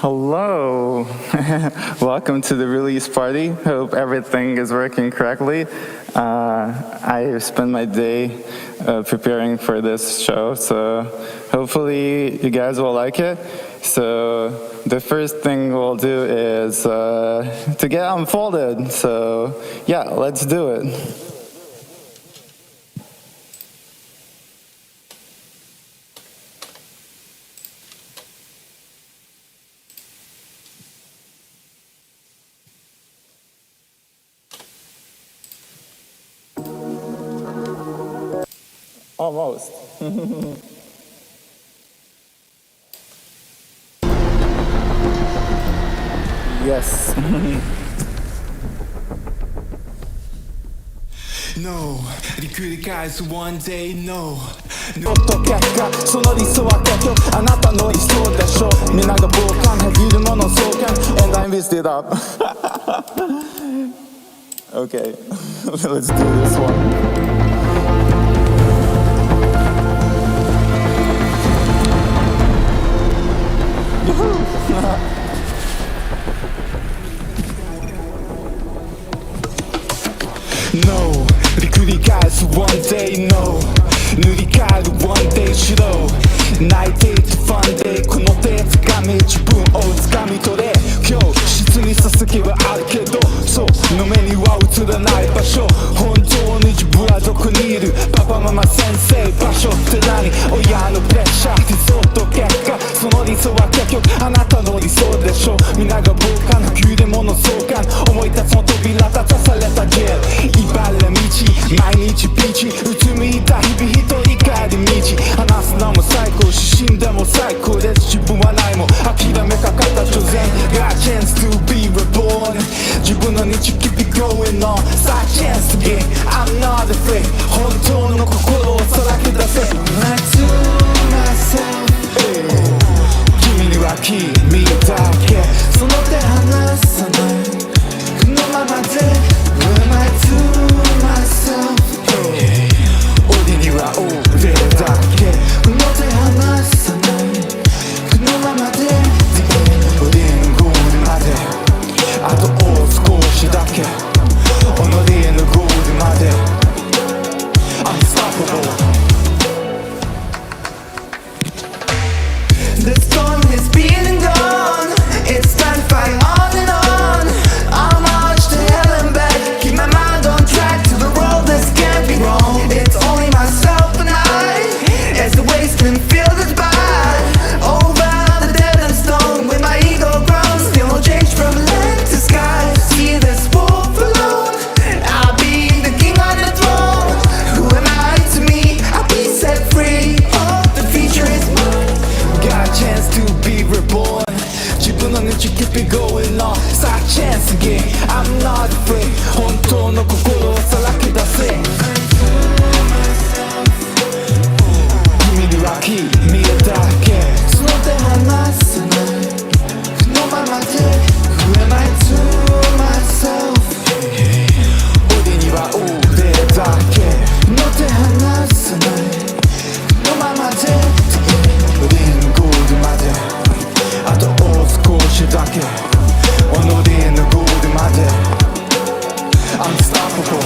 Hello, welcome to the release party. Hope everything is working correctly. I spent my day preparing for this show, so hopefully you guys will like it. So the first thing we'll do is to get unfolded. So yeah, let's do it. Almost. Yes. No, 繰り返す one day no もっと結果その理想は結局あなたの理想でしょみんなが傍観限るもの相関 and I messed it up Okay let's do this one No 繰り返す one day no 塗り替える one day しろ泣いていてファンデーこの手掴み自分を掴み取れ今日質にさす気はあるけどそうの目には映らない場所本当に自分はどこにいるパパママ先生場所って何親のプレッシャー理想と結果その理想は結局あなたの理想でしょみんなが傍観急で物相関思い立つの扉立たされたジェル茨道毎日ピーチうつむいた日々一人帰り道話すのも最高死んでも最高です自分はないもん諦めかかった所詮 Got chance to be reborn 自分の日 keep it going on さあ chance to get I'm not afraid 本当の心をさらけ出せ I to myself 君には君だけその手離さないこのままでAm I to myself 俺には俺だけこの手離さないこのままで The end 俺のゴールまであともう少しだけ己へのゴールまで Unstoppable The storm has been and gone It's time to fight on and on I'll march to hell and back Keep my mind on track to the road that can't be wrong It's only myself and I As the wasteland fills its by Over the dead and stone With my ego grown Still no change from land to sky See this wolf alone I'll be the king on the throne Who am I to me? I'll be set free Oh, the future is mine Got a chance to be reborn 自分の道 keep it going on さあ chance again I'm not afraid 本当の心をさらけ出せ君には君だけその手離さないこのままで Who am I to myself 俺には俺だけこの手離さないこのままで俺のゴールまであともう少しだけ己へのゴールまで Unstoppable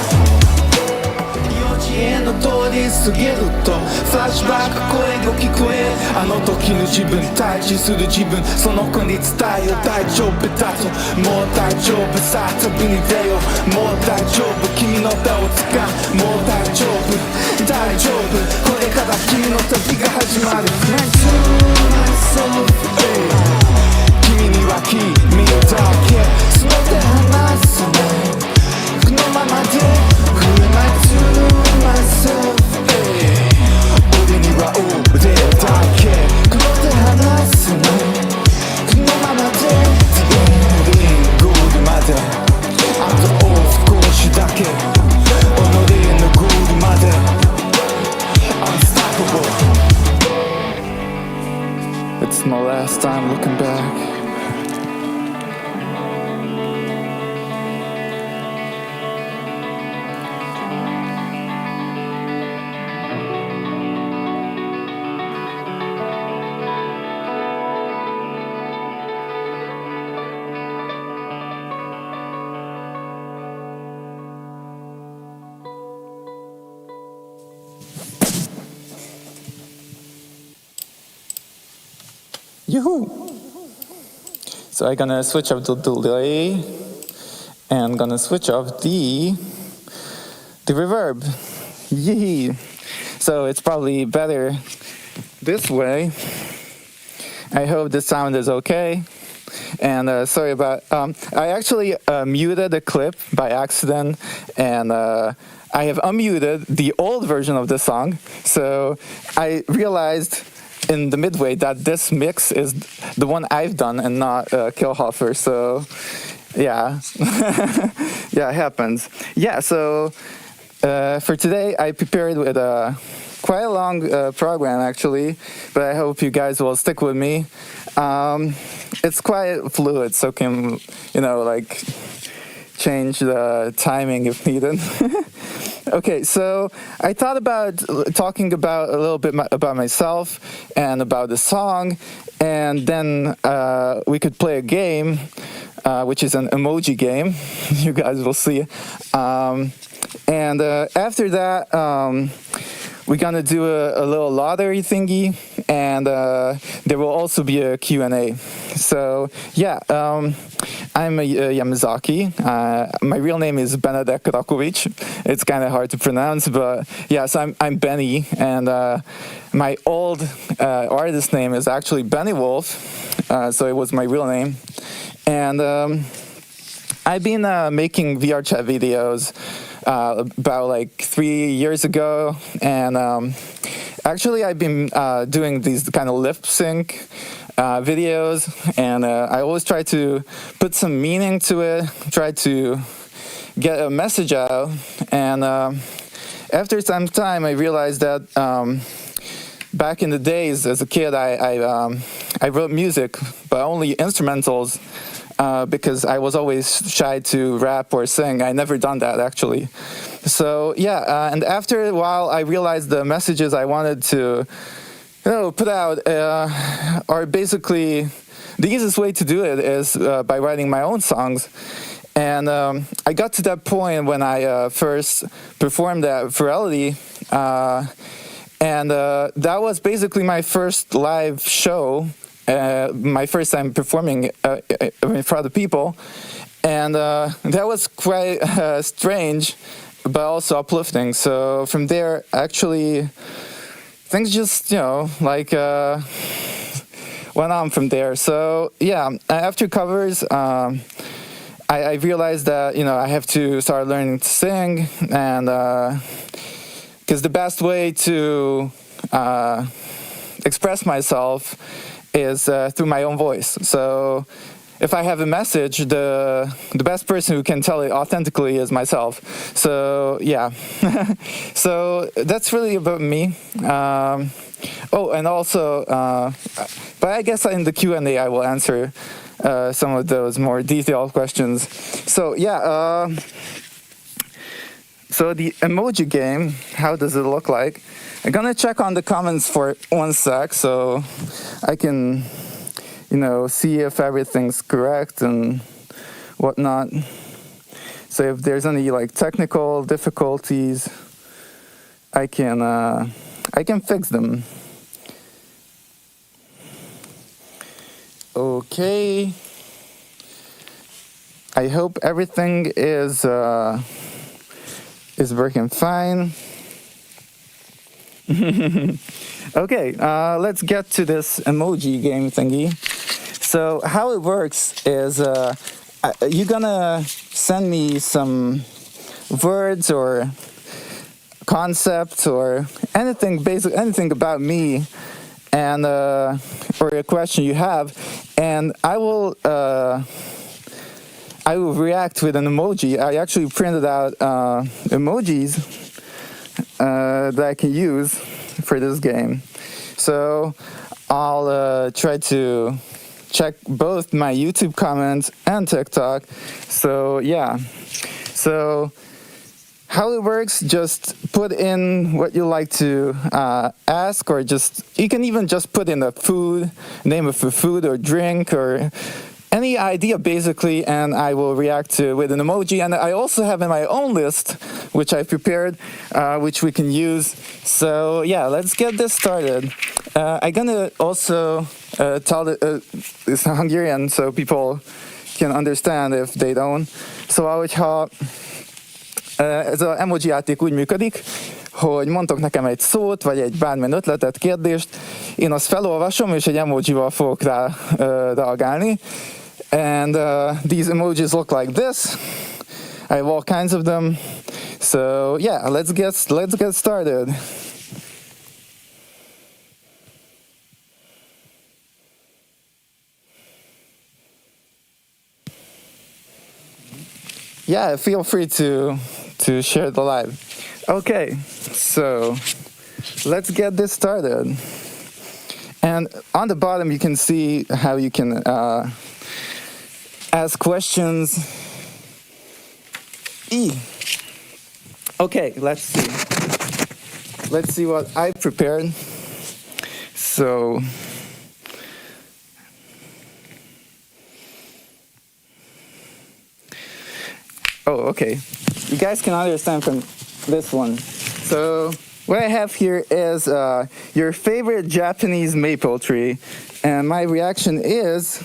幼稚園の通り過ぎるとフラッシュバック声が聞こえあの時の自分対峙する自分その子に伝えよ大丈夫だともう大丈夫さ旅に出よもう大丈夫君の手を掴むもう大丈夫大丈夫これから君の旅が始まる 君には君だけその手離さないこのままで Who am I to myself 俺には俺だけこの手離さないこのままで The end ゴールまであともう少しだけ己へのゴールまで Unstoppable It's my last time looking Yoo-hoo! So I'm gonna switch off the delay and gonna switch off the reverb. Yee! So it's probably better this way. I hope the sound is okay. And sorry about, I actually muted the clip by accident, and I have unmuted the old version of the song. So I realized in the midway that this mix is the one I've done and not Killhofer. So yeah, yeah, it happens. Yeah, so for today I prepared with quite a long program actually, but I hope you guys will stick with me. It's quite fluid, so can, like change the timing if needed. Okay, so I thought about talking about a little bit about myself and about the song, and then we could play a game, which is an emoji game. You guys will see. And after that, we're gonna do a little lottery thingy, and there will also be a Q&A. So yeah, I'm a Yamazaki. My real name is Benedek Rakovic. It's kind of hard to pronounce, but yeah, so I'm Benny, and my old artist name is actually Benny Wolf, so it was my real name. And I've been making VR chat videos about like 3 years ago, and actually I've been doing these kind of lip sync videos, and I always try to put some meaning to it, try to get a message out, and after some time I realized that back in the days as a kid I wrote music, but only instrumentals, because I was always shy to rap or sing. I never done that actually. So yeah, and after a while I realized the messages I wanted to put out are basically, the easiest way to do it is by writing my own songs. And I got to that point when I first performed at Virality, and that was basically my first live show, my first time performing in front of people. And that was quite strange, but also uplifting. So from there, actually, things just, went on from there. So yeah, after covers, I realized that, I have to start learning to sing, and because the best way to express myself is through my own voice. So if I have a message, the best person who can tell it authentically is myself. So yeah, so that's really about me. And also, but I guess in the Q&A I will answer some of those more detailed questions. So yeah, so the emoji game, how does it look like? I'm gonna check on the comments for 1 sec so I can, see if everything's correct and whatnot. So if there's any technical difficulties, I can fix them. Okay. I hope everything is working fine. Okay, let's get to this emoji game thingy. So how it works is you're gonna send me some words or concepts or anything about me, and or a question you have, and I will react with an emoji. I actually printed out emojis that I can use for this game. So I'll try to check both my YouTube comments and TikTok. So yeah, so how it works, just put in what you like to ask, or you can even just put in name of a food or drink or any idea basically, and I will react to with an emoji. And I also have in my own list, which I prepared, which we can use. So yeah, let's get this started. I'm gonna also it's Hungarian, so people can understand if they don't. Szóval, hogyha ez az emoji játék úgy működik, hogy mondtok nekem egy szót, vagy egy bármilyen ötletet, kérdést, én azt felolvasom, és egy emojival fogok rá reagálni. And these emojis look like this. I have all kinds of them. So yeah, let's get started. Yeah, feel free to share the live. Okay, so let's get this started. And on the bottom, you can see how you can ask questions. Okay, let's see. Let's see what I prepared. So, oh, okay. You guys can understand from this one. So, what I have here is your favorite Japanese maple tree. And my reaction is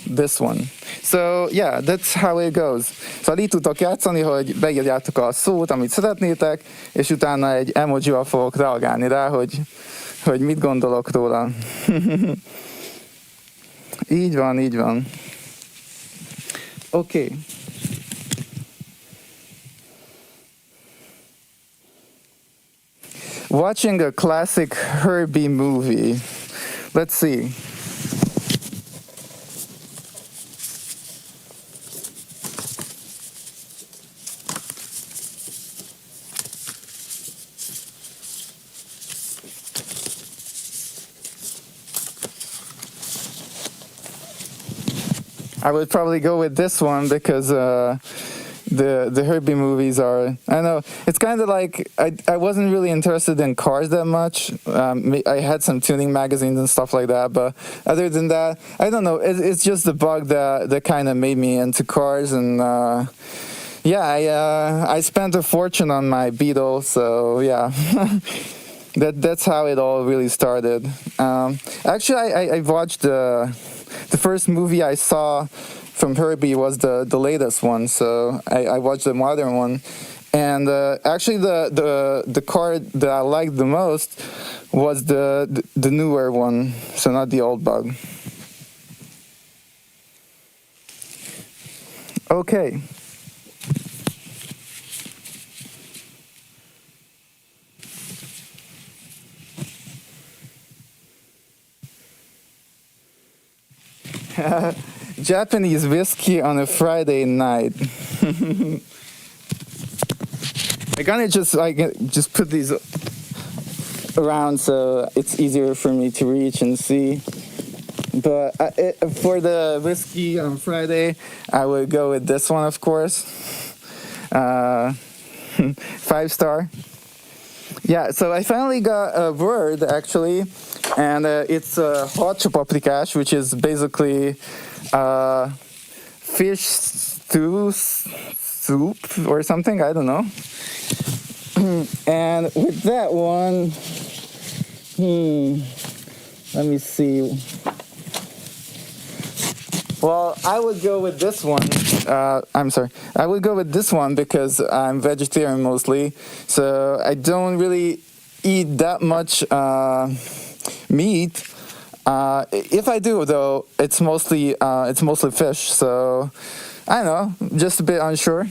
this one. So, yeah, that's how it goes. Szóval így tudtok játszani, hogy beírjátok a szót, amit szeretnétek, és utána egy emojival fogok reagálni rá, hogy mit gondolok róla. Így van, így van. Oké. Okay. Watching a classic Herbie movie. Let's see. I would probably go with this one because the Herbie movies are, I know, it's kind of like, I wasn't really interested in cars that much. I had some tuning magazines and stuff like that, but other than that, I don't know, it's just the bug that kind of made me into cars. And yeah, I spent a fortune on my Beetle, so yeah. That's how it all really started. Actually, I watched the first movie I saw from Herbie was the latest one, so I watched the modern one. And actually, the car that I liked the most was the newer one, so not the old bug. Okay. Japanese whiskey on a Friday night. I'm gonna just put these around so it's easier for me to reach and see. But for the whiskey on Friday, I would go with this one, of course. 5-star. Yeah, so I finally got a word, actually, and it's hot paprikash, which is basically fish soup or something, I don't know. And with that one, let me see. Well, I would go with this one. I would go with this one because I'm vegetarian mostly, so I don't really eat that much meat. If I do, though, it's mostly fish. So I don't know, just a bit unsure.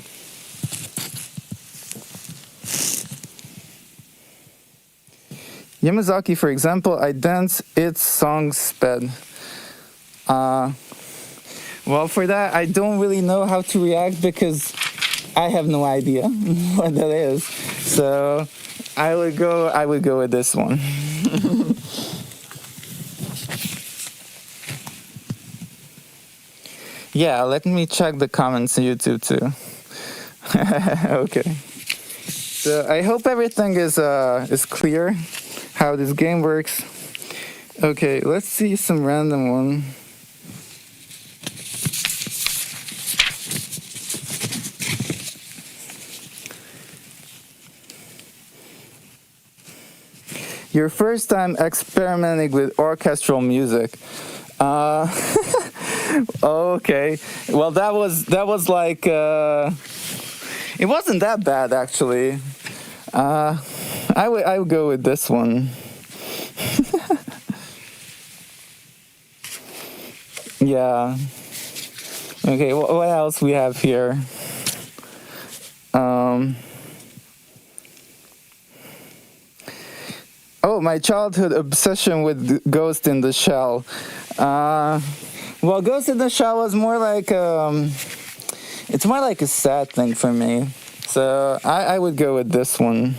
Yamazaki, for example, I dance its song sped. Well, for that, I don't really know how to react because I have no idea what that is. So I would go with this one. Yeah, let me check the comments on YouTube too. Okay. So I hope everything is clear how this game works. Okay, let's see some random one. Your first time experimenting with orchestral music. Okay. Well, that was like it wasn't that bad actually. I would go with this one. Yeah. Okay. What else we have here? Oh, my childhood obsession with Ghost in the Shell. Well, Ghost in the Shell was more like it's more like a sad thing for me. So I would go with this one.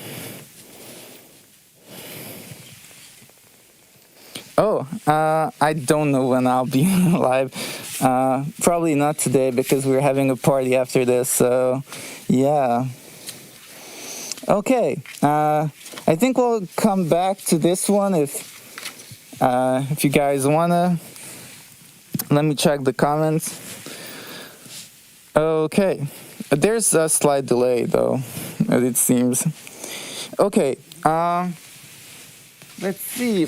Oh, I don't know when I'll be live. Probably not today because we're having a party after this. So, yeah. Okay. I think we'll come back to this one if you guys wanna. Let me check the comments. Okay. There's a slight delay though, it seems. Okay. Let's see.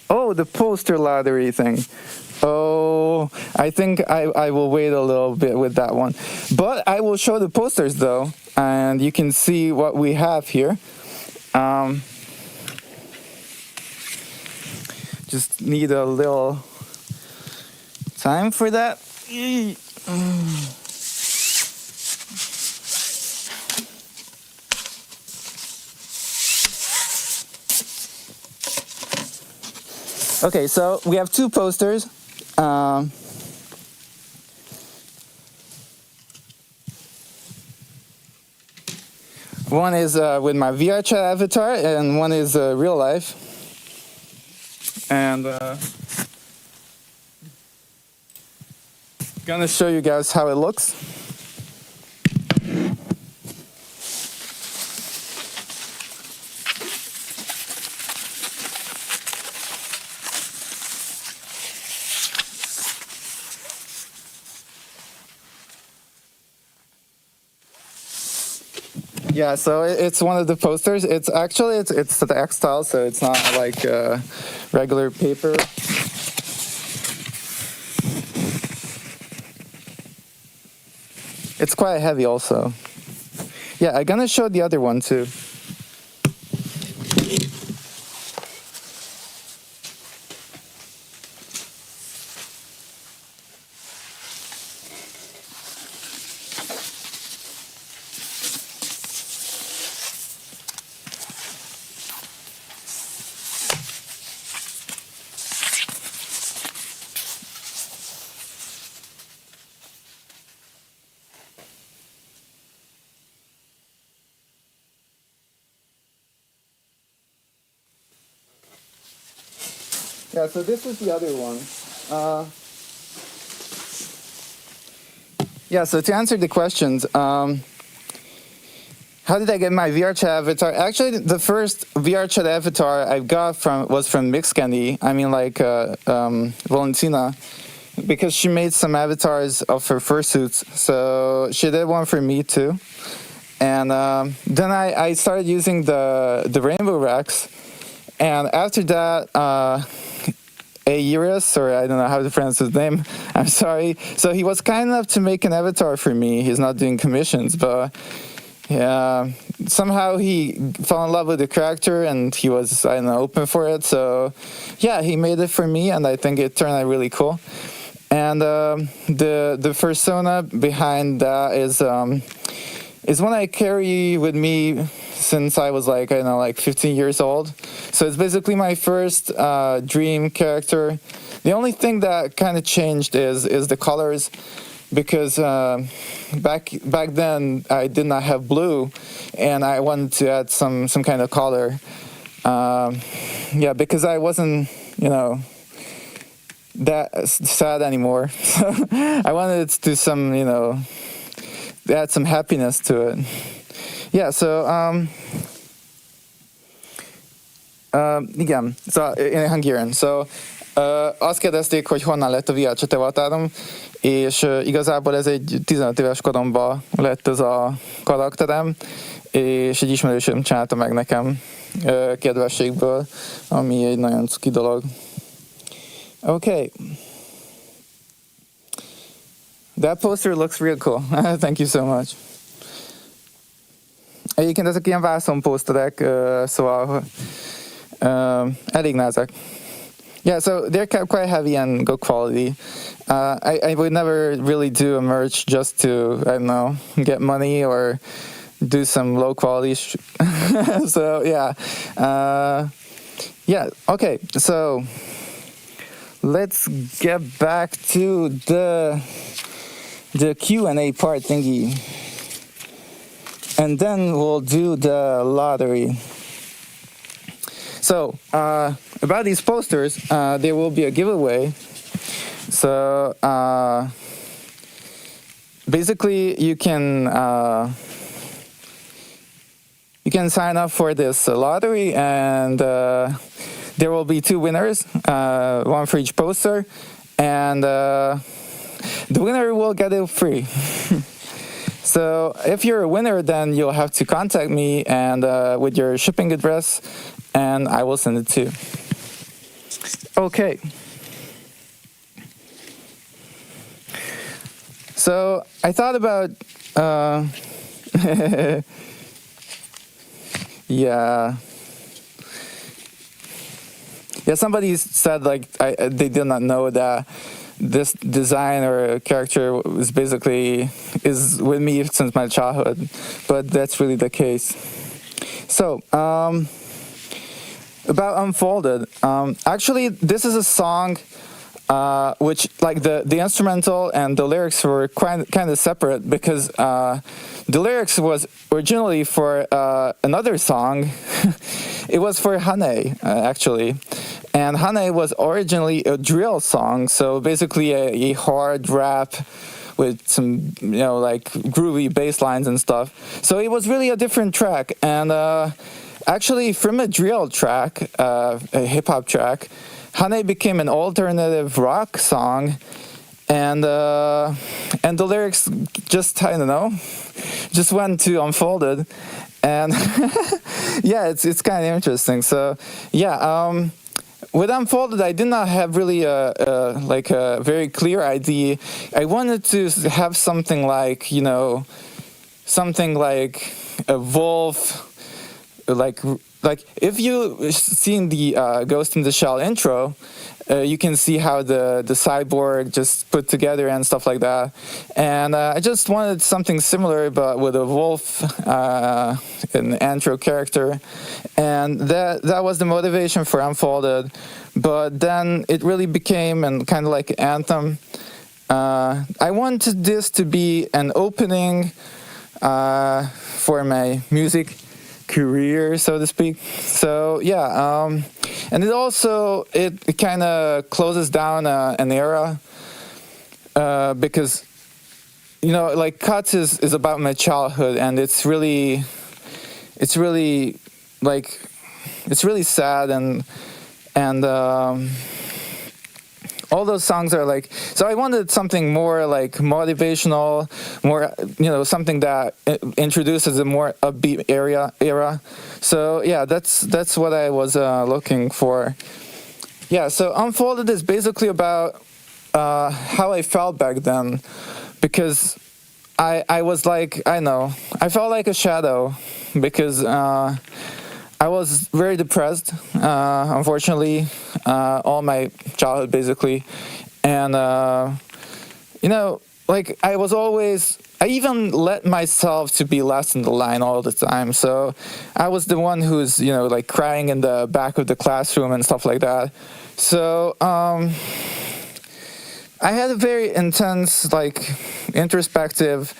Oh, the poster lottery thing. Oh, I think I will wait a little bit with that one. But I will show the posters though, and you can see what we have here. Just need a little time for that. Okay, so we have two posters. One is with my VR chat avatar, and one is real life. And gonna show you guys how it looks. Yeah, so it's one of the posters. It's actually it's the textile, so it's not like regular paper. It's quite heavy also. Yeah, I'm gonna show the other one too. Yeah, so this is the other one. Yeah, so to answer the questions, how did I get my VR chat avatar? Actually, the first VR chat avatar I got was from Mixcandy. I mean, like Valentina, because she made some avatars of her fursuits. So she did one for me too. And then I started using the Rainbow Rex. And after that, Aeris, or I don't know how to pronounce his name, I'm sorry. So he was kind enough to make an avatar for me. He's not doing commissions, but yeah, somehow he fell in love with the character and he was, I don't know, open for it. So yeah, he made it for me and I think it turned out really cool. And the persona behind that is one I carry with me since I was like, I don't know, like 15 years old. So it's basically my first dream character. The only thing that kind of changed is the colors, because back then I did not have blue, and I wanted to add some kind of color. Yeah, because I wasn't, that sad anymore. So I wanted to do some, add some happiness to it. Yeah, so so in Hungarian. So Azt kérdezték, hogy honnan lett a VR Chat avatárom, és igazából ez egy 15 éves koromban lett ez a karakterem, és egy ismerősöm csinálta meg nekem kedvességből, ami egy nagyon cuki dolog. Okay. That poster looks real cool. Thank you so much. Egyébként ezek ilyen vászonposzterek, szóval elég názak. Yeah, so they're quite heavy and good quality. I would never really do a merch just to, I don't know, get money or do some low quality so yeah. Yeah, okay, so let's get back to the Q&A part thingy. And then we'll do the lottery. So, about these posters, there will be a giveaway. So, basically, you can sign up for this lottery, and there will be 2 winners, one for each poster, and the winner will get it free. So if you're a winner, then you'll have to contact me and with your shipping address, and I will send it to you. Okay. So I thought about, yeah, somebody said like they did not know that this design or character is with me since my childhood, but that's really the case. So, about Unfolded, actually this is a song which, like, the instrumental and the lyrics were kind of separate, because the lyrics was originally for another song. It was for Hanei, actually. And Hanei was originally a drill song, so basically a hard rap with some, like groovy bass lines and stuff. So it was really a different track. And actually, from a drill track, a hip-hop track, Hanei became an alternative rock song. And the lyrics just, I don't know, just went to Unfolded. And yeah, it's kind of interesting. So yeah, with Unfolded, I did not have really a very clear idea. I wanted to have something like, something like a wolf, like if you seen the Ghost in the Shell intro, you can see how the cyborg just put together and stuff like that. And I just wanted something similar, but with a wolf, an intro character. And that was the motivation for Unfolded. But then it really became kind of like an anthem. I wanted this to be an opening for my music career, so to speak. So yeah, and it also it kind of closes down an era, because like Cuts is about my childhood, and it's really sad, and all those songs are like, so I wanted something more like motivational, more, something that introduces a more upbeat era. So yeah, that's what I was looking for. Yeah, so Unfolded is basically about how I felt back then, because I was like, I felt like a shadow, because I was very depressed, unfortunately, all my childhood basically, and like I even let myself to be last in the line all the time. So I was the one who's like crying in the back of the classroom and stuff like that. So I had a very intense, like, introspective,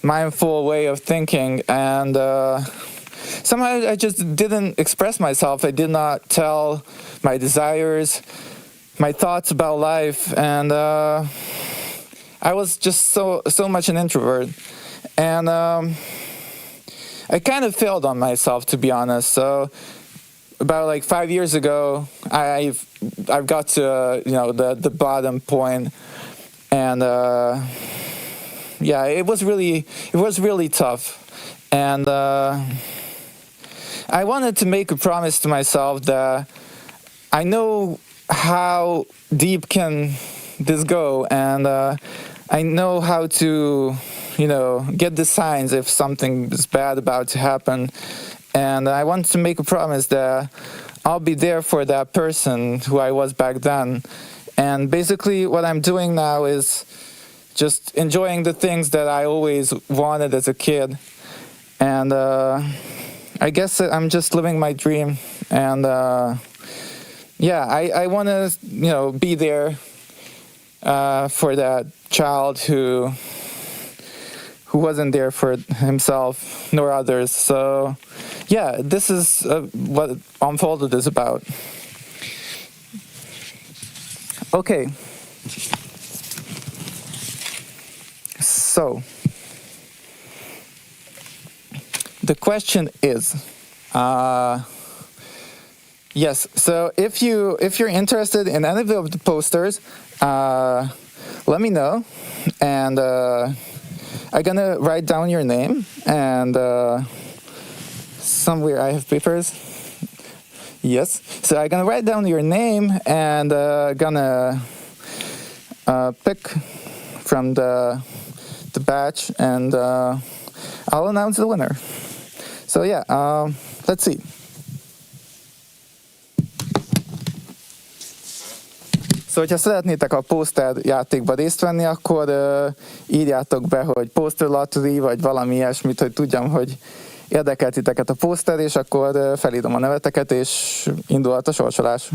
mindful way of thinking, and somehow I just didn't express myself. I did not tell my desires, my thoughts about life, and I was just so much an introvert. And I kind of failed on myself, to be honest. So about like 5 years ago, I've got to the bottom point, and yeah, it was really tough, and I wanted to make a promise to myself that I know how deep can this go, and I know how to get the signs if something is bad about to happen. And I want to make a promise that I'll be there for that person who I was back then. And basically what I'm doing now is just enjoying the things that I always wanted as a kid. And I guess I'm just living my dream. And yeah, I want to, be there for that child who wasn't there for himself nor others. So yeah, this is what Unfolded is about. Okay. So the question is, yes. So if you're interested in any of the posters, let me know, and I'm gonna write down your name, and somewhere I have papers. Yes. So I'm gonna write down your name, and gonna pick from the batch, and I'll announce the winner. So yeah, let's see. Szóval, ha szeretnétek a poszter játékba részt venni, akkor írjátok be, hogy poster lottery, vagy valami ilyesmit, hogy tudjam, hogy érdekelt titeket a poszter, és akkor felírom a neveteket, és indulhat a sorsolás.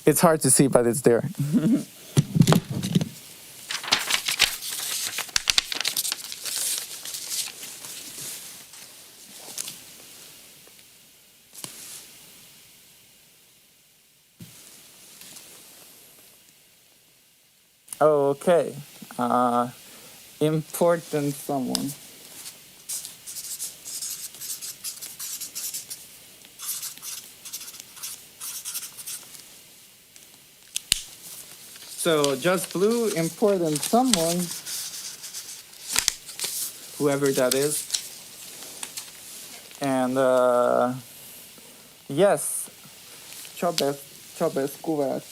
It's hard to see, but it's there. Okay. Important someone. So just blue, important someone, whoever that is. And yes, Csabesz Kovács.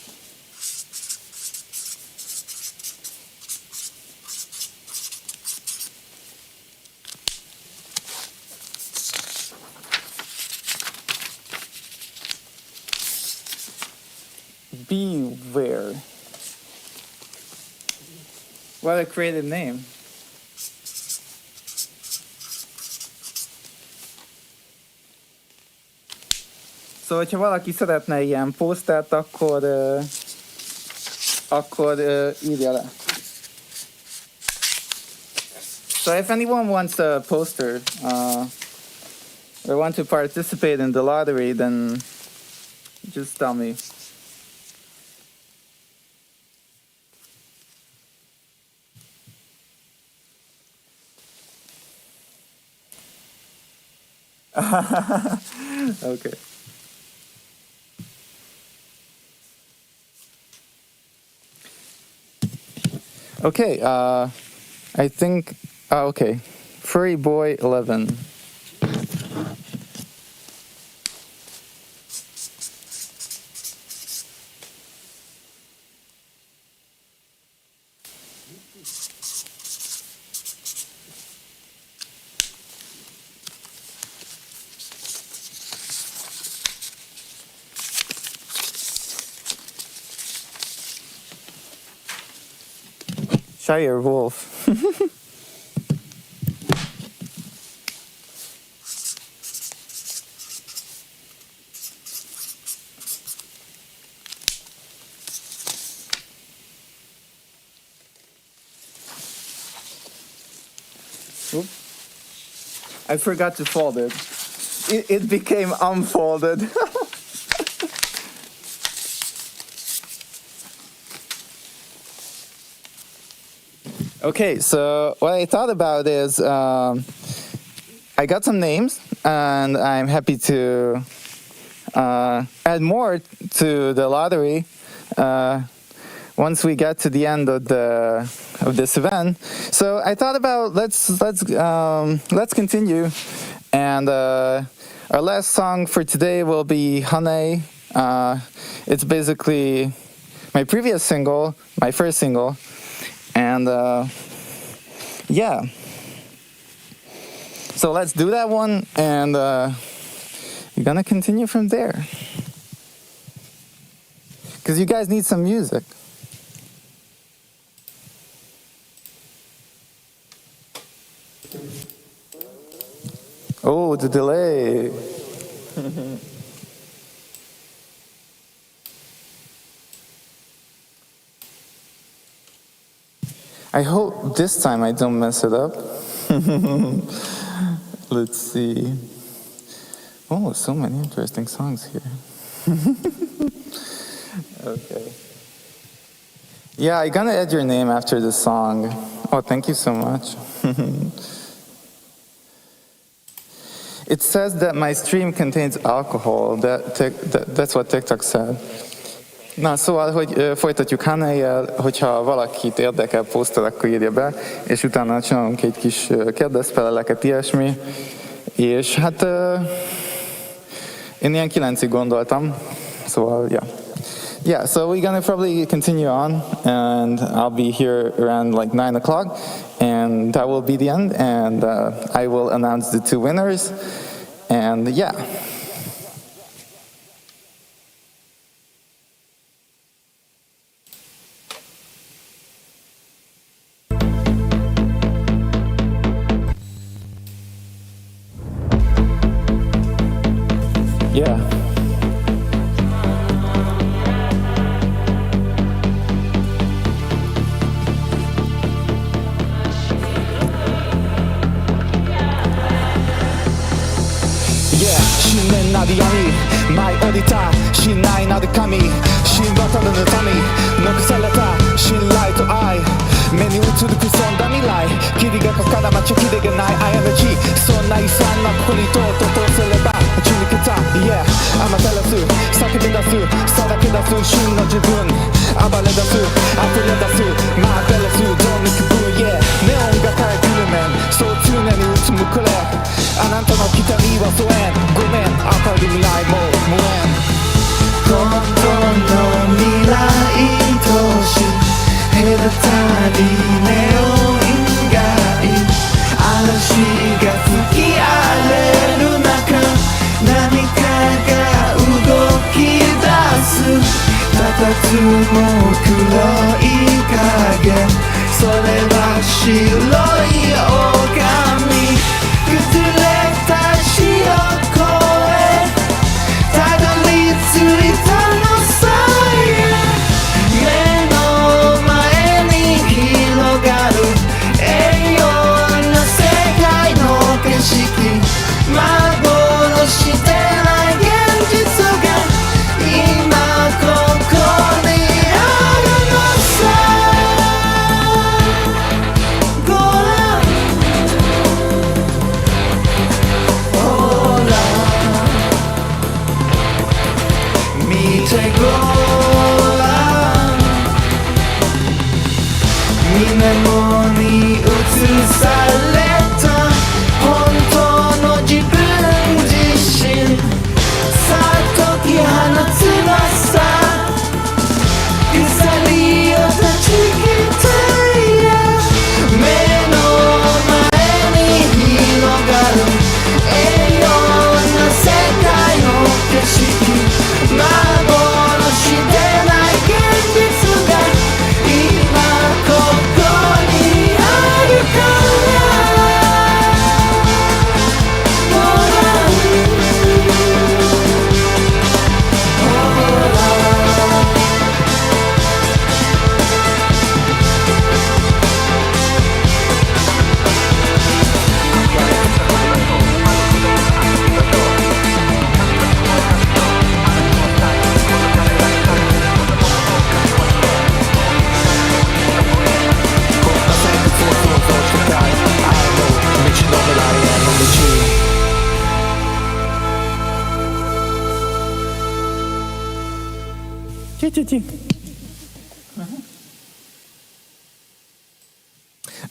Beware. What a creative name. Szóval, hogyha valaki szeretne ilyen posztert, akkor írja le. So if anyone wants a poster or want to participate in the lottery, then just tell me. Okay. Okay, I think, okay. Furry Boy 11. Shire Wolf. I forgot to fold it. It became unfolded. Okay, so what I thought about is I got some names, and I'm happy to add more to the lottery once we get to the end of this event. So I thought about let's continue, and our last song for today will be Hanei. It's basically my previous single, my first single, and yeah. So let's do that one, and we're gonna continue from there. Because you guys need some music. Oh, the delay. I hope this time I don't mess it up. Let's see. Oh, so many interesting songs here. Okay. Yeah, I'm gonna add your name after the song. Oh, thank you so much. It says that my stream contains alcohol. That's what TikTok said. Na, szóval, hogy folytatjuk Hanei-jel, hogyha valakit érdekel poszter, akkor írja be, és utána csinálunk egy kis kérdezfeleleket, ilyesmi. És hát én ilyen 9-ig gondoltam, szóval, yeah. Yeah, so we're gonna probably continue on, and I'll be here around like 9 o'clock, and that will be the end, and I will announce the two winners, and yeah. Yeah. 신念なる闇舞い降りた信頼なる神神話たるの民残された信頼と愛目に映る潜んだ未来霧がかから待ちきれがない過ちそんな遺産なここにとうとうすれば打ち抜けた Yeah 雨照らす叫び出すさらけ出す真の自分暴れ出す溢れ出すマーベラスどんな気分 Yeah ネオンが変えグルメンそう常にうつむくれあなたの期待は疎遠ごめん明るい未来も無縁本当の未来とし隔たりネオン以外嵐が吹き荒れる中何かが動き出す佇む黒い影それは白い狼崩れた死を越えたどり着いたのさ目の前に広がる栄養な世界の景色幻でない現実が今ここにあるのさごらんほら見てごらん水面に映された本当の自分自身さあ解き放つ翼鎖を断ち切った目の前に広がる栄養な世界の景色幻でない現実が今ここにあるから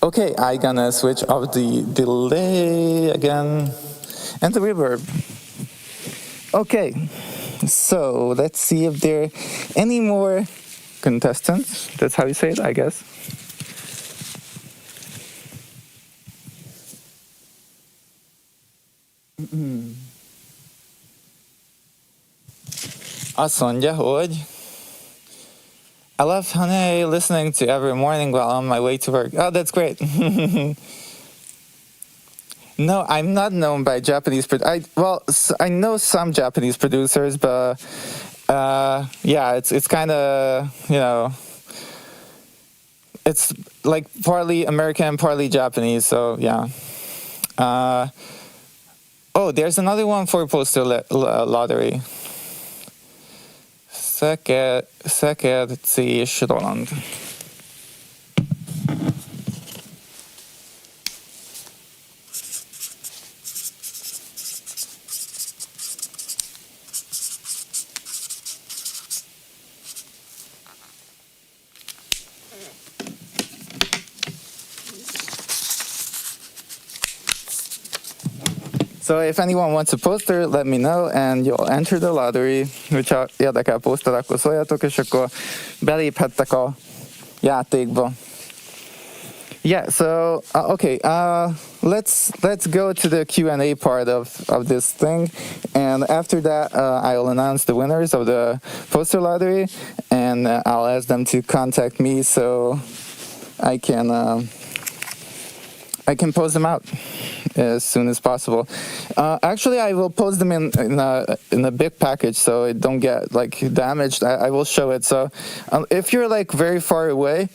Okay, I gonna switch off the delay again and the reverb. Okay, so let's see if there are any more contestants. That's how you say it, I guess. Azt mondja, hogy I love Hanei listening to every morning while on my way to work. Oh, that's great. No, I'm not known by Japanese. I know some Japanese producers, but yeah, it's kind of it's like partly American, partly Japanese. So yeah. Oh, there's another one for poster lottery. Szeked Roland. So if anyone wants a poster, let me know, and you'll enter the lottery. Hogyha érdekel poszter, akkor szóljatok, és akkor beléphettek a játékba. Yeah, so okay, let's go to the Q&A part of this thing, and after that I'll announce the winners of the poster lottery, and I'll ask them to contact me so I can post them out as soon as possible. Actually, I will post them in a big package so it don't get like damaged. I will show it. So if you're like very far away,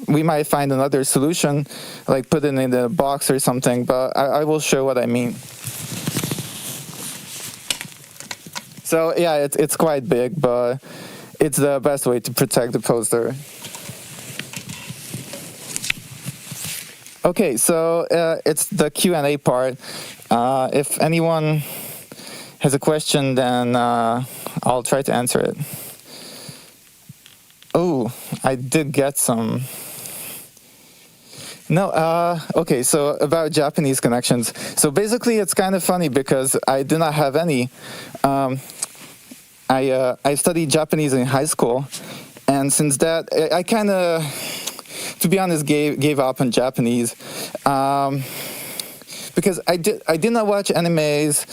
we might find another solution, like put it in a box or something. But I will show what I mean. So yeah, it's quite big, but it's the best way to protect the poster. Okay, so it's the Q&A part. If anyone has a question, then I'll try to answer it. Oh, I did get some. No, okay, so about Japanese connections. So basically it's kind of funny because I do not have any. I studied Japanese in high school, and since that, I kind of, to be honest, gave up on Japanese because I did not watch animes.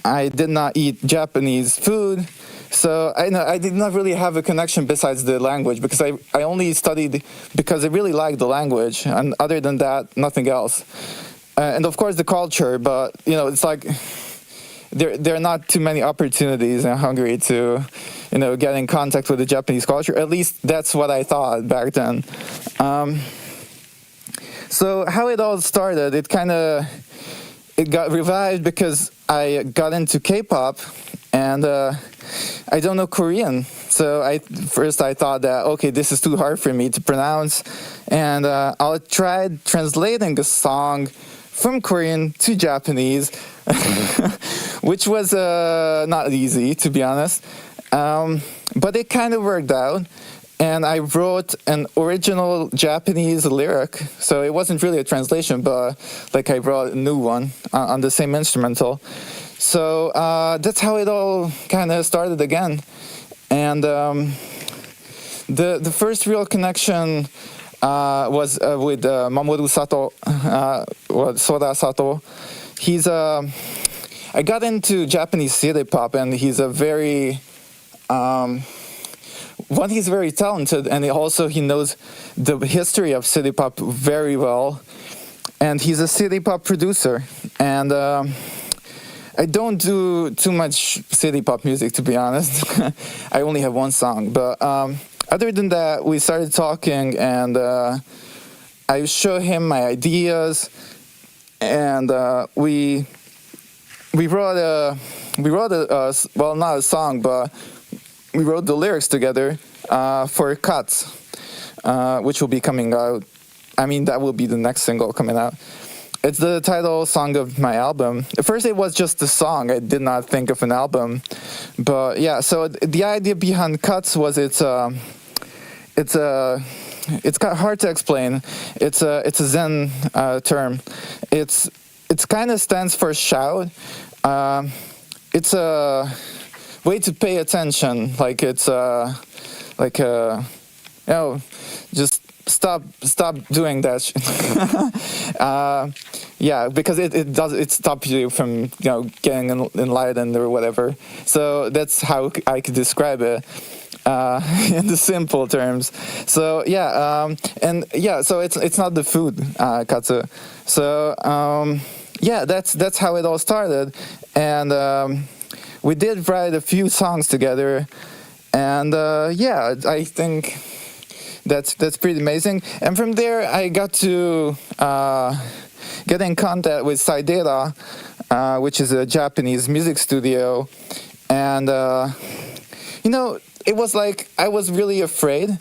I did not eat Japanese food, so I did not really have a connection besides the language, because I only studied because I really liked the language, and other than that, nothing else. And of course the culture, but it's like there are not too many opportunities in Hungary to get in contact with the Japanese culture. At least that's what I thought back then. So how it all started, it got revived because I got into K-pop, and I don't know Korean. So first I thought that, okay, this is too hard for me to pronounce, and I'll try translating a song from Korean to Japanese, which was not easy, to be honest. But it kind of worked out, and I wrote an original Japanese lyric. So it wasn't really a translation, but like I wrote a new one on the same instrumental. So that's how it all kind of started again. And the first real connection was with Mamoru Sato, or Soda Sato. I got into Japanese city pop, and he's a very he's very talented, and he knows the history of city pop very well, and he's a city pop producer. And I don't do too much city pop music, to be honest. I only have one song, but other than that, we started talking, and I showed him my ideas, and we wrote a well, not a song, but we wrote the lyrics together for Cuts, which will be coming out. I mean, that will be the next single coming out. it's the title song of my album. At first, it was just a song. I did not think of an album, but yeah. So the idea behind Cuts was it's kind of hard to explain. It's a Zen term. It's kind of stands for shout. It's a way to pay attention. Like it's like just stop doing that. Yeah, because it stops you from getting enlightened or whatever. So that's how I could describe it. In the simple terms. So yeah, and yeah, so it's not the food, katsu. So yeah, that's how it all started, and we did write a few songs together, and yeah, I think that's pretty amazing. And from there, I got to get in contact with Saidera, which is a Japanese music studio, and it was like I was really afraid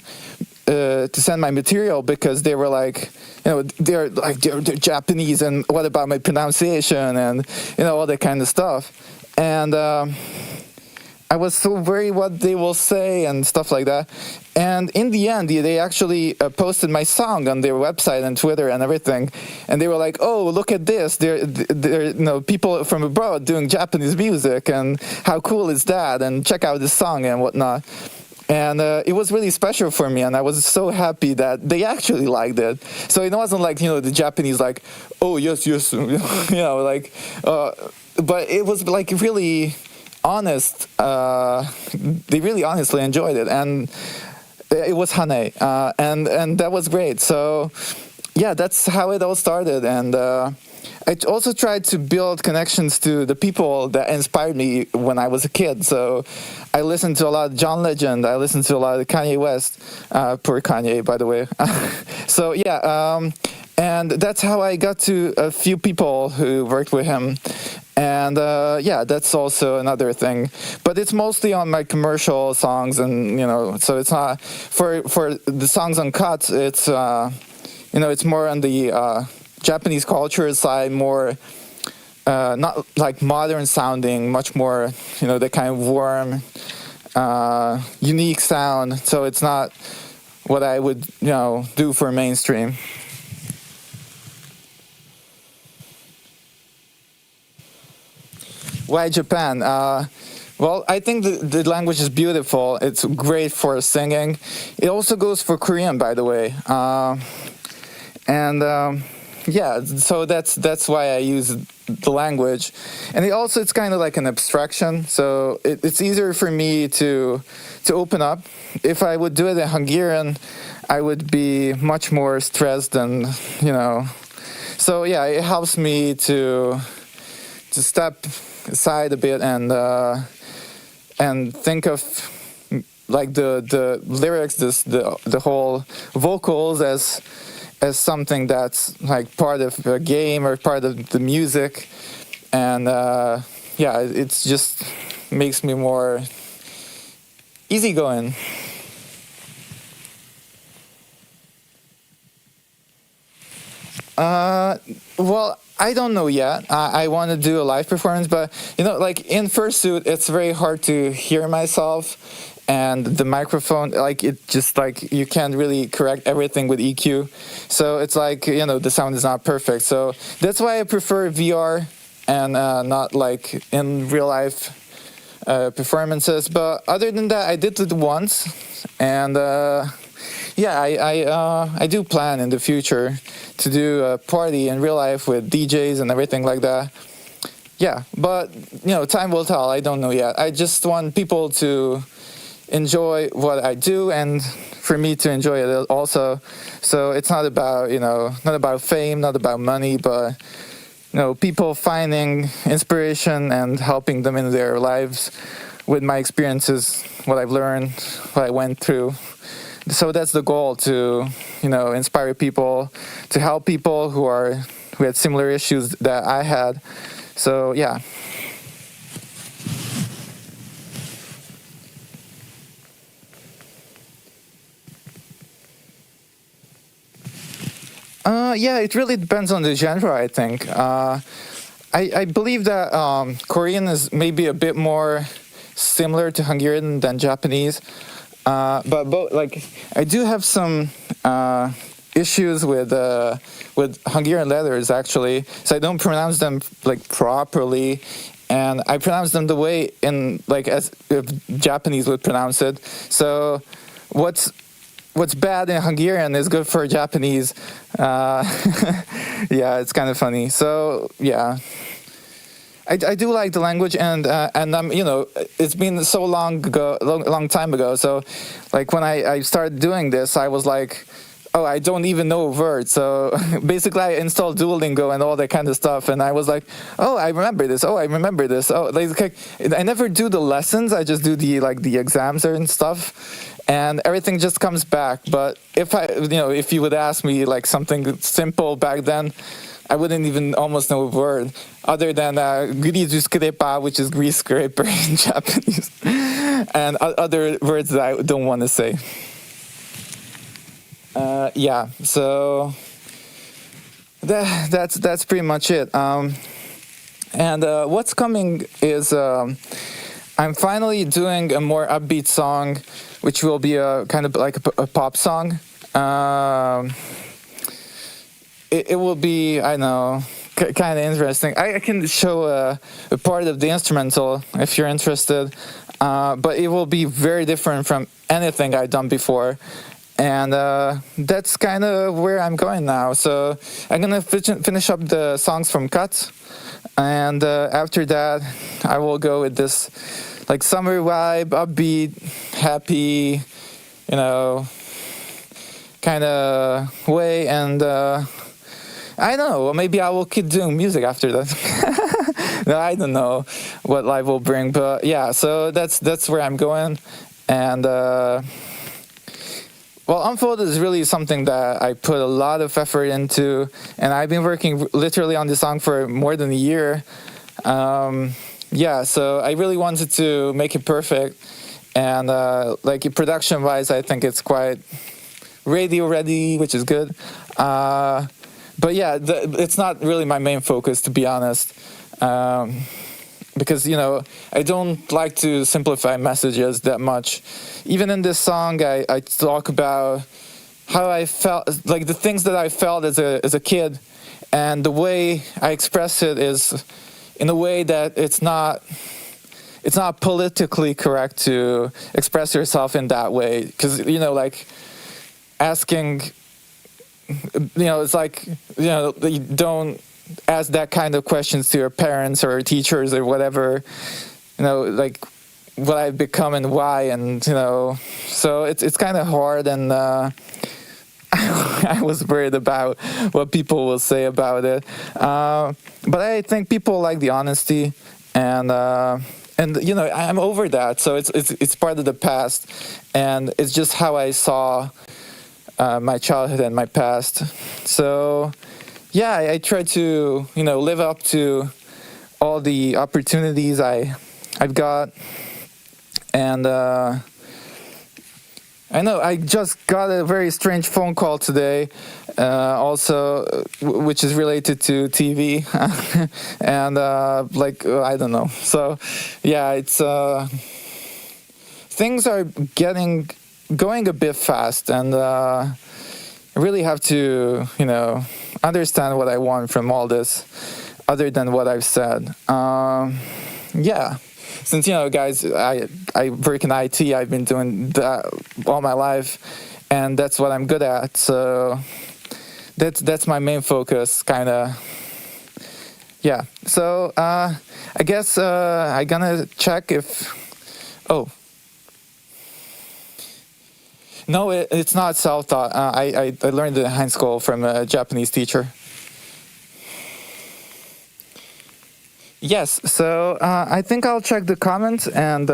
to send my material because they were like, they're Japanese, and what about my pronunciation and all that kind of stuff. And I was so worried what they will say and stuff like that. And in the end, they actually posted my song on their website and Twitter and everything. And they were like, "Oh, look at this! They're people from abroad doing Japanese music, and how cool is that? And check out this song and whatnot." And it was really special for me, and I was so happy that they actually liked it. So it wasn't like the Japanese like, "Oh yes, like, but it was like really honest. They really honestly enjoyed it, and it was Hanei, and that was great. So yeah, that's how it all started, and I also tried to build connections to the people that inspired me when I was a kid. So I listened to a lot of John Legend. I listened to a lot of Kanye West. Poor Kanye, by the way. So yeah, and that's how I got to a few people who worked with him. And yeah, that's also another thing. But it's mostly on my commercial songs, and so it's not for the songs on Cuts. It's it's more on the Japanese culture side, more not like modern sounding, much more the kind of warm, unique sound. So it's not what I would do for mainstream. Why Japan? Well, I think the language is beautiful. It's great for singing. It also goes for Korean, by the way. Yeah, so that's why I use the language. And it's kind of like an abstraction. So it's easier for me to open up. If I would do it in Hungarian, I would be much more stressed and So yeah, it helps me to step aside a bit and think of like the lyrics, the whole vocals as something that's like part of a game or part of the music, and yeah, it's just makes me more easygoing. Well, I don't know yet. I want to do a live performance, but like in fursuit, it's very hard to hear myself, and the microphone, like it just like you can't really correct everything with EQ, so it's like the sound is not perfect. So that's why I prefer VR and not like in real life performances. But other than that, I did it once, and yeah, I do plan in the future to do a party in real life with DJs and everything like that. Yeah, but time will tell. I don't know yet. I just want people to enjoy what I do, and for me to enjoy it also. So it's not about not about fame, not about money, but people finding inspiration and helping them in their lives with my experiences, what I've learned, what I went through. So that's the goal, to inspire people, to help people who had similar issues that I had. So yeah. Yeah, it really depends on the genre, I think. I believe that Korean is maybe a bit more similar to Hungarian than Japanese. But both, like, I do have some issues with Hungarian letters, actually. So I don't pronounce them like properly, and I pronounce them the way in like as if Japanese would pronounce it. So what's bad in Hungarian is good for Japanese. Yeah, it's kind of funny. So yeah. I do like the language, and I'm, it's been so long time ago. So, like when I started doing this, I was like, oh, I don't even know words. So basically, I installed Duolingo and all that kind of stuff, and I was like, oh, I remember this. Oh, I remember this. Oh, like I never do the lessons. I just do the exams and stuff, and everything just comes back. But if you would ask me like something simple back then, I wouldn't even almost know a word other than "gurizu skrepa," which is grease scraper in Japanese, and other words that I don't want to say. Yeah, so that's pretty much it. And what's coming is I'm finally doing a more upbeat song, which will be a kind of like a pop song. It will be, I know, kind of interesting. I can show a part of the instrumental if you're interested, but it will be very different from anything I've done before. And that's kind of where I'm going now. So I'm going to finish up the songs from Cut. And after that, I will go with this like summer vibe, upbeat, happy, kind of way. And I don't know, maybe I will keep doing music after that. No, I don't know what life will bring, but yeah, so that's where I'm going. And well, Unfold is really something that I put a lot of effort into, and I've been working literally on this song for more than a year. Yeah, so I really wanted to make it perfect, and like production-wise, I think it's quite radio ready, which is good. But yeah, it's not really my main focus, to be honest, because I don't like to simplify messages that much. Even in this song, I talk about how I felt, like the things that I felt as a kid, and the way I express it is in a way that it's not politically correct to express yourself in that way, because like asking. It's like, you don't ask that kind of questions to your parents or teachers or whatever, like what I've become and why, and, so it's kind of hard, and I was worried about what people will say about it. But I think people like the honesty, and I'm over that, so it's part of the past, and it's just how I saw my childhood and my past. So yeah, I try to live up to all the opportunities I've got, and I know I just got a very strange phone call today, also which is related to TV, and I don't know. So yeah, it's things are going a bit fast, and I really have to, understand what I want from all this, other than what I've said. Yeah, since guys, I work in IT. I've been doing that all my life, and that's what I'm good at. So that's my main focus, kind of. Yeah. So I guess I'm gonna check if. Oh. No, it's not self-taught. I learned it in high school from a Japanese teacher. Yes, so I think I'll check the comments and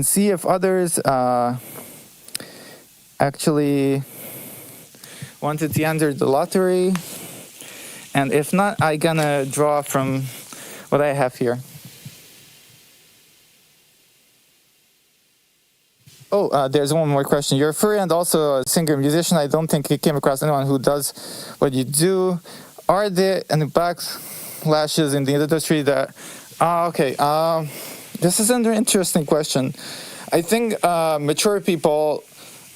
see if others actually wanted to enter the lottery, and if not, I gonna draw from what I have here. Oh, there's one more question. You're a furry and also a singer musician. I don't think you came across anyone who does what you do. Are there any backlashes in the industry that... okay. This is an interesting question. I think mature people,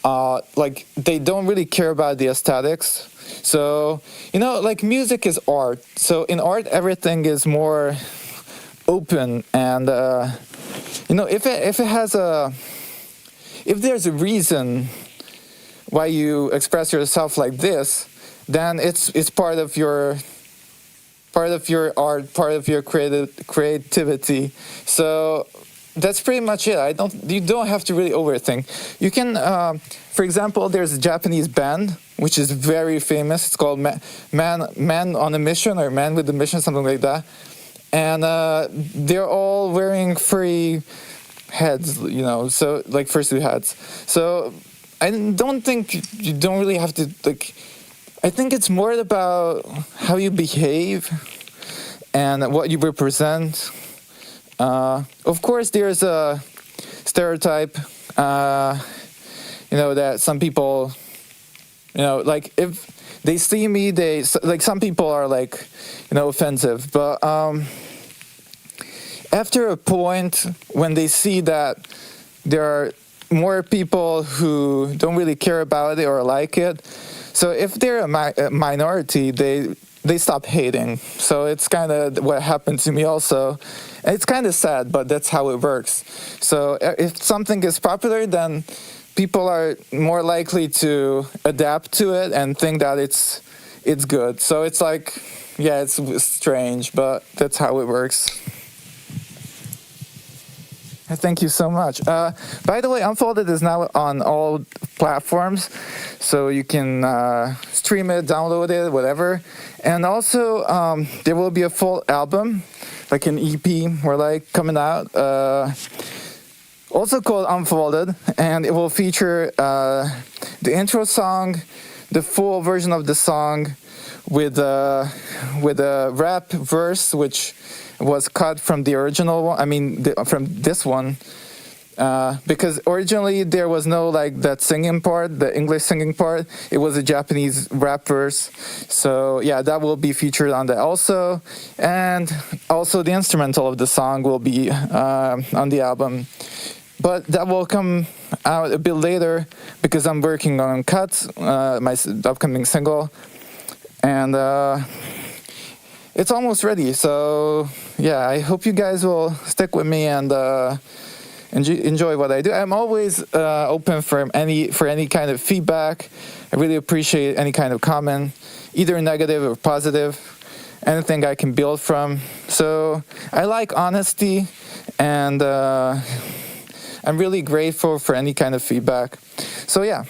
like, they don't really care about the aesthetics. So, like, music is art. So in art, everything is more open. And, if it has a... If there's a reason why you express yourself like this, then it's part of your art, part of your creativity. So that's pretty much it. You don't have to really overthink. You can, for example, there's a Japanese band which is very famous. It's called Man on a Mission, or Man with a Mission, something like that. And they're all wearing furry heads, so like fursuit hats. So I don't think you don't really have to, like, I think it's more about how you behave and what you represent. Of course, there's a stereotype, that some people, like, if they see me, like, some people are, like, offensive. But after a point, when they see that there are more people who don't really care about it or like it, so if they're a minority, they stop hating. So it's kind of what happened to me also. And it's kind of sad, but that's how it works. So if something is popular, then people are more likely to adapt to it and think that it's good. So it's like, yeah, it's strange, but that's how it works. Thank you so much. By the way, Unfolded is now on all platforms, so you can stream it, download it, whatever. And also, there will be a full album, like an EP, coming out, also called Unfolded, and it will feature the intro song, the full version of the song, with a rap verse, which was cut from the original one. I mean, from this one, because originally there was no, like, that singing part, the English singing part. It was a Japanese rap verse. So yeah, that will be featured on that also, and also the instrumental of the song will be on the album. But that will come out a bit later because I'm working on Cut, my upcoming single, and it's almost ready. So yeah, I hope you guys will stick with me and enjoy what I do. I'm always open for any kind of feedback. I really appreciate any kind of comment, either negative or positive, anything I can build from. So I like honesty, and I'm really grateful for any kind of feedback. So yeah.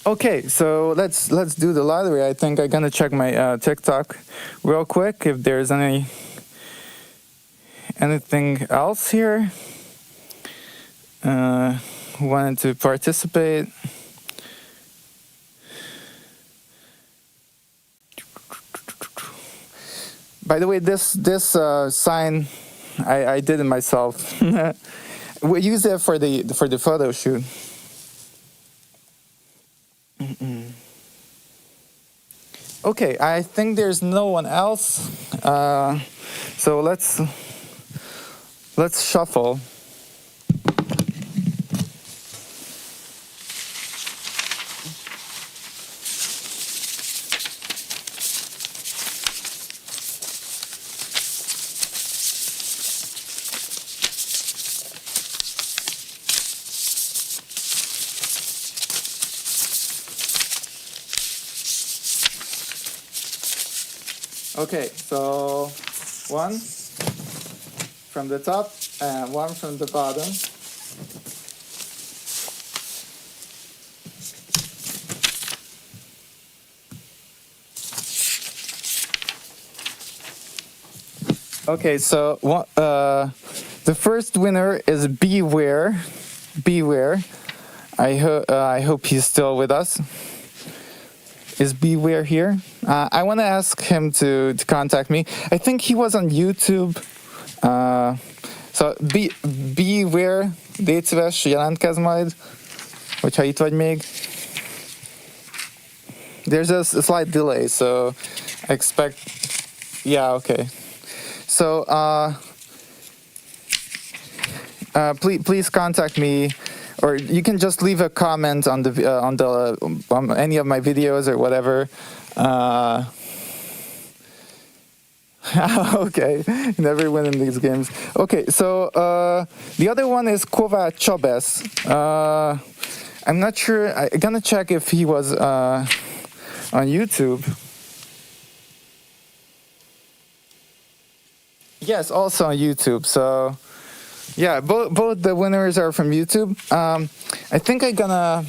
Okay, so let's do the lottery. I think I'm gonna check my TikTok real quick if there's anything else here. Wanted to participate. By the way, this sign I did it myself. We used it for the photo shoot. Okay, I think there's no one else. So let's shuffle. Okay, so one from the top and one from the bottom. Okay, so The first winner is Beware. Beware. I hope he's still with us. Is Beware here? I want to ask him to contact me. I think he was on YouTube. So Beware, légy szíves, jelentkezz majd, hogyha itt vagy még. There's a slight delay, so I expect. Yeah, okay. So please contact me, or you can just leave a comment on any of my videos or whatever. Okay, never win in these games. Okay, so the other one is Kovács Csabesz. I'm not sure. I'm gonna check if he was on YouTube. Yes, also on YouTube. So yeah, both the winners are from YouTube. I think I'm gonna.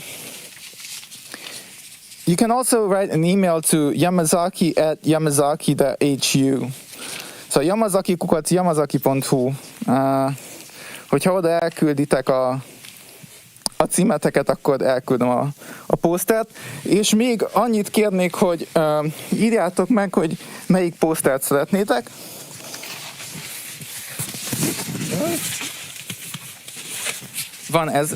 You can also write an email to yamazaki@yamazaki.hu. So yamazaki@yamazaki.hu. Hogyha oda elkülditek a címeteket, akkor elküldöm a posztert. És még annyit kérnék, hogy írjátok meg, hogy melyik posztert szeretnétek. Van ez.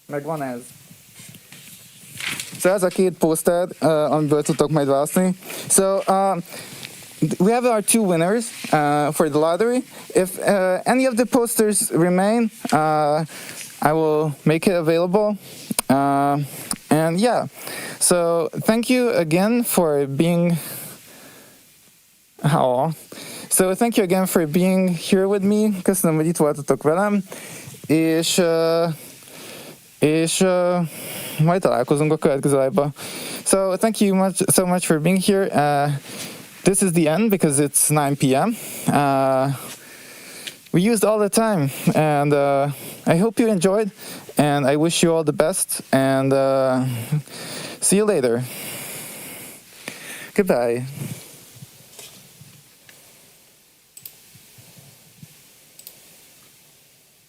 Meg van ez. So ez a két poszter, amiből tudtok majd választani. So we have our two winners for the lottery. If any of the posters remain, I will make it available. And yeah, so thank you again for being. So thank you again for being here with me. Köszönöm, hogy itt voltatok velem. És majd találkozunk a következő live-ba. So thank you so much for being here. This is the end because it's 9 p.m. We used all the time, and I hope you enjoyed, and I wish you all the best, and see you later. Goodbye.